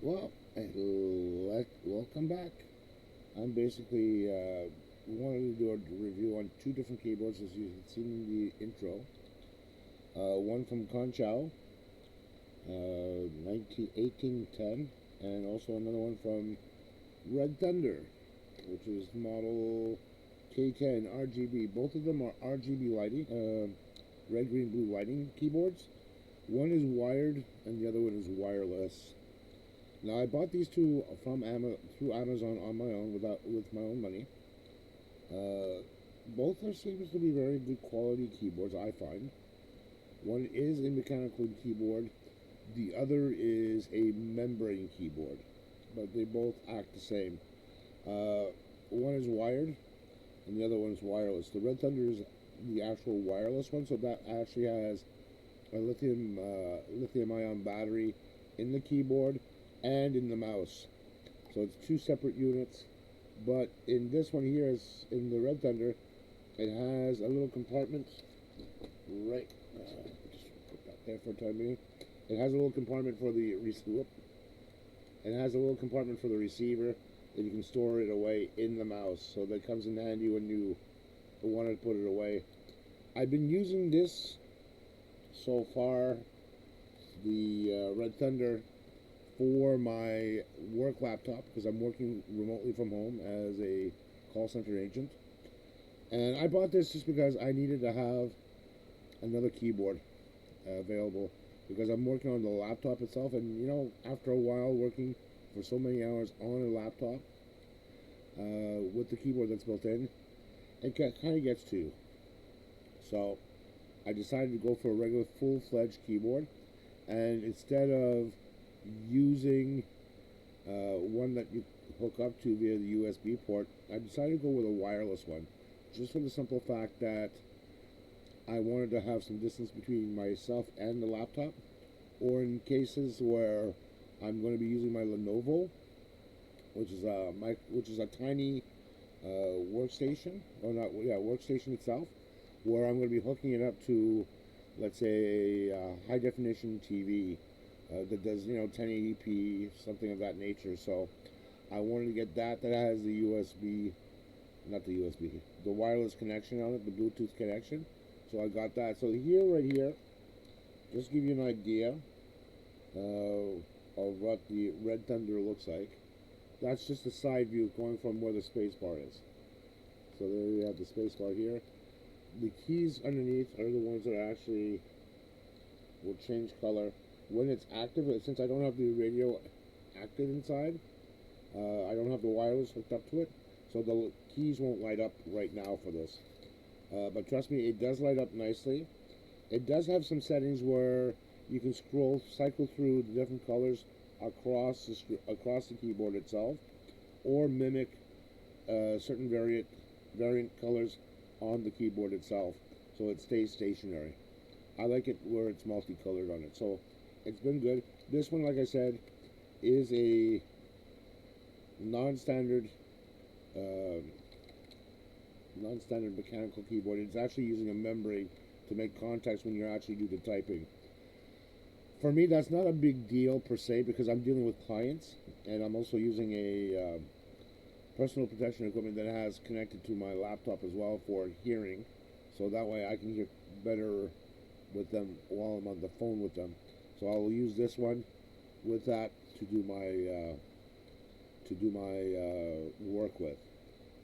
Well, welcome back. I'm basically wanted to do a review on two different keyboards, as you have seen in the intro. One from CHONCHOW, 1810, and also another one from RedThunder, which is model K10 RGB. Both of them are RGB lighting, red, green, blue lighting keyboards. One is wired, and the other one is wireless. Now I bought these two through Amazon on my own with my own money. Both are seems to be very good quality keyboards, I find. One is a mechanical keyboard, the other is a membrane keyboard, but they both act the same. One is wired, and the other one is wireless. The RedThunder is the actual wireless one, so that actually has a lithium ion battery in the keyboard and in the mouse. So it's two separate units. But in this one here, is in the RedThunder, it has a little compartment right. Just put that there for a time being. It has a little compartment for the receiver. It has a little compartment for the receiver that you can store it away in the mouse. So that comes in handy when you want to put it away. I've been using this so far, the RedThunder, for my work laptop because I'm working remotely from home as a call center agent. And I bought this just because I needed to have another keyboard available because I'm working on the laptop itself. And after a while working for so many hours on a laptop with the keyboard that's built in, it kind of gets to you. So I decided to go for a regular full-fledged keyboard, and instead of using one that you hook up to via the USB port, I decided to go with a wireless one, just for the simple fact that I wanted to have some distance between myself and the laptop, or in cases where I'm going to be using my Lenovo, which is a tiny workstation, or not, yeah, workstation itself, where I'm going to be hooking it up to, let's say, a high definition TV that does 1080p, something of that nature. So I wanted to get that has the USB, not the USB, the wireless connection on it, the Bluetooth connection. So I got that. So here, right here, just to give you an idea of what the RedThunder looks like. That's just a side view going from where the space bar is. So there you have the space bar here. The keys underneath are the ones that actually will change color when it's active. Since I don't have the radio active inside, I don't have the wireless hooked up to it, so the keys won't light up right now for this. But trust me, it does light up nicely. It does have some settings where you can cycle through the different colors across the keyboard itself, or mimic certain variant colors on the keyboard itself, so it stays stationary. I like it where it's multicolored on it, so it's been good. This one, like I said, is a non-standard non-standard mechanical keyboard. It's actually using a membrane to make contacts when you actually do the typing. For me, that's not a big deal per se because I'm dealing with clients, and I'm also using a personal protection equipment that has connected to my laptop as well for hearing, so that way I can hear better with them while I'm on the phone with them. So I will use this one with that to do my work with.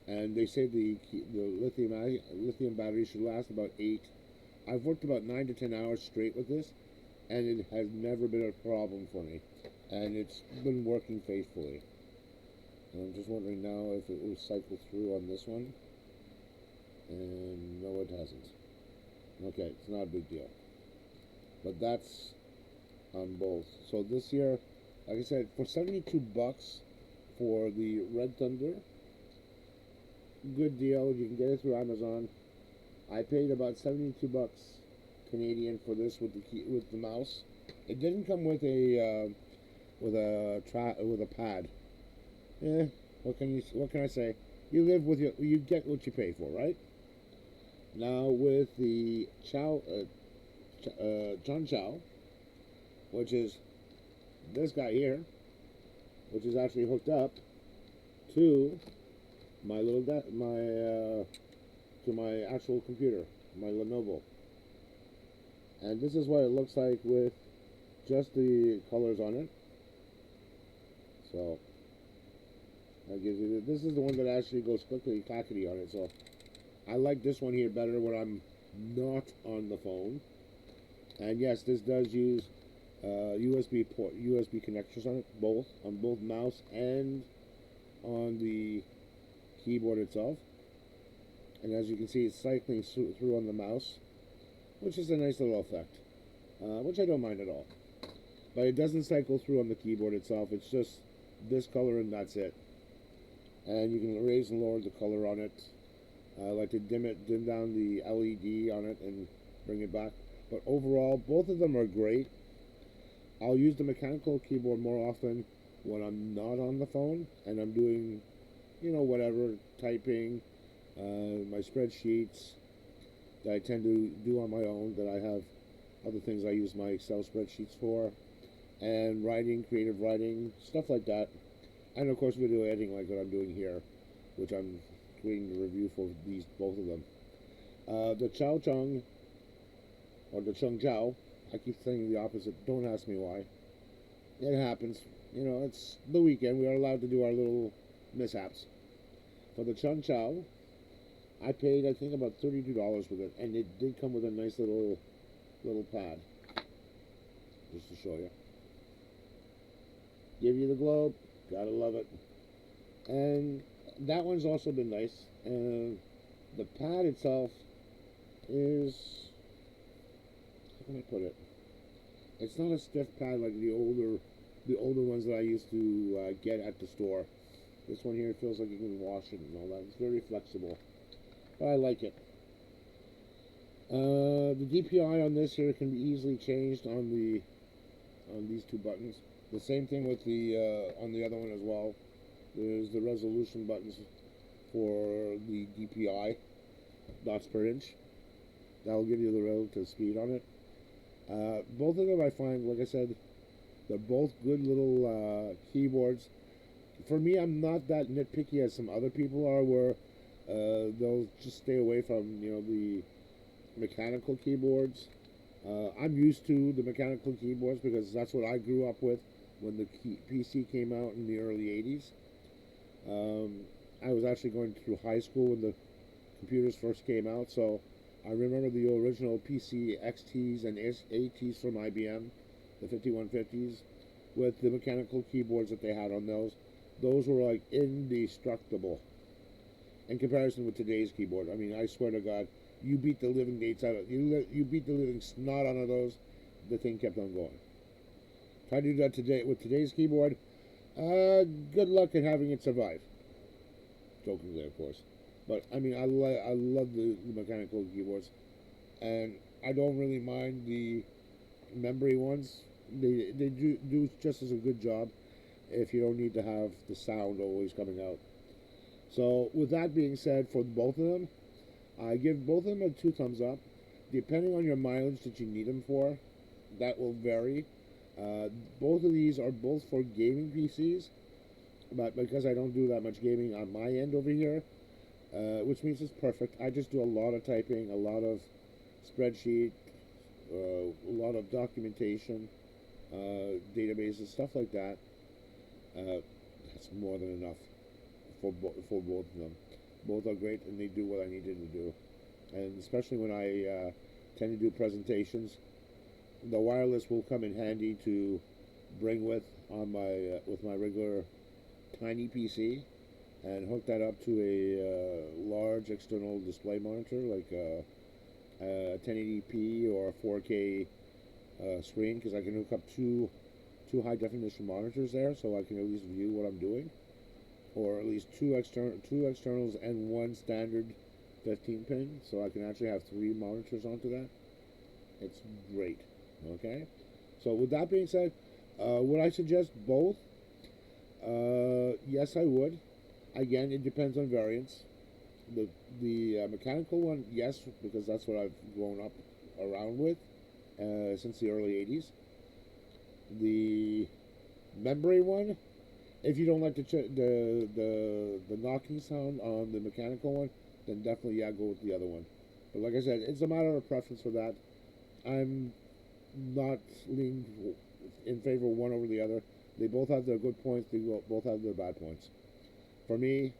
And they say the lithium battery should last about 8. I've worked about 9 to 10 hours straight with this, and it has never been a problem for me, and it's been working faithfully. And I'm just wondering now if it will cycle through on this one. And no, it hasn't. Okay, it's not a big deal. But that's on both. So this year, like I said, for $72 for the RedThunder, good deal. You can get it through Amazon. I paid about $72 Canadian for this with the mouse. It didn't come with a pad. What can I say? You get what you pay for, right? Now with the CHONCHOW, which is this guy here, which is actually hooked up to my little to my actual computer, my Lenovo. And this is what it looks like with just the colors on it. So that gives you this is the one that actually goes clickety clackety on it. So I like this one here better when I'm not on the phone. And yes, this does use USB connectors on it, on both mouse and on the keyboard itself. And as you can see, it's cycling through on the mouse, which is a nice little effect, which I don't mind at all. But it doesn't cycle through on the keyboard itself. It's just this color and that's it. And you can raise and lower the color on it. I like to dim down the LED on it and bring it back. But overall, both of them are great. I'll use the mechanical keyboard more often when I'm not on the phone and I'm doing, whatever, typing, my spreadsheets that I tend to do on my own, that I have other things I use my Excel spreadsheets for, and writing, creative writing, stuff like that. And of course video editing like what I'm doing here, which I'm creating the review for both of them. The CHONCHOW, or the CHONCHOW, I keep saying the opposite, don't ask me why. It happens. It's the weekend, we are allowed to do our little mishaps. For the CHONCHOW, I paid, I think, about $32 with it, and it did come with a nice little pad, just to show you. Give you the globe, gotta love it. And that one's also been nice. And the pad itself is, how can I put it? It's not a stiff pad like the older ones that I used to get at the store. This one here feels like you can wash it and all that. It's very flexible, but I like it. The DPI on this here can be easily changed on these two buttons. The same thing with the on the other one as well. There's the resolution buttons for the DPI, dots per inch. That'll give you the relative speed on it. Both of them I find, like I said, they're both good little keyboards. For me, I'm not that nitpicky as some other people are, where they'll just stay away from the mechanical keyboards. I'm used to the mechanical keyboards because that's what I grew up with when the PC came out in the early 80s. I was actually going through high school when the computers first came out, so I remember the original PC XTs and ATs from IBM, the 5150s, with the mechanical keyboards that they had on those. Those were like indestructible in comparison with today's keyboard. I mean, I swear to God, you beat the living dates out of you beat the living snot out of those. The thing kept on going. Try to do that today with today's keyboard. Good luck in having it survive. Jokingly, of course. But I mean, I love the mechanical keyboards, and I don't really mind the memory ones. They do just as a good job if you don't need to have the sound always coming out. So with that being said, for both of them, I give both of them a 2 thumbs up. Depending on your mileage that you need them for, that will vary. Both of these are both for gaming PCs, but because I don't do that much gaming on my end over here, which means it's perfect. I just do a lot of typing, a lot of spreadsheet, a lot of documentation, databases, stuff like that. That's more than enough for both of them. Both are great, and they do what I needed to do. And especially when I tend to do presentations, the wireless will come in handy to bring with on my with my regular tiny PC, and hook that up to a large external display monitor like a 1080p or a 4K screen, because I can hook up two high definition monitors there, so I can at least view what I'm doing, or at least two externals and one standard 15 pin, so I can actually have 3 monitors onto that. It's great. Okay, so with that being said, would I suggest both? Yes, I would. Again, it depends on variants. The mechanical one, yes, because that's what I've grown up around with since the early 80s. The membrane one, If you don't like the knocking sound on the mechanical one, then definitely yeah, go with the other one. But like I said, it's a matter of preference for that. I'm not leaning in favor of one over the other. They both have their good points. Both have their bad points. For me,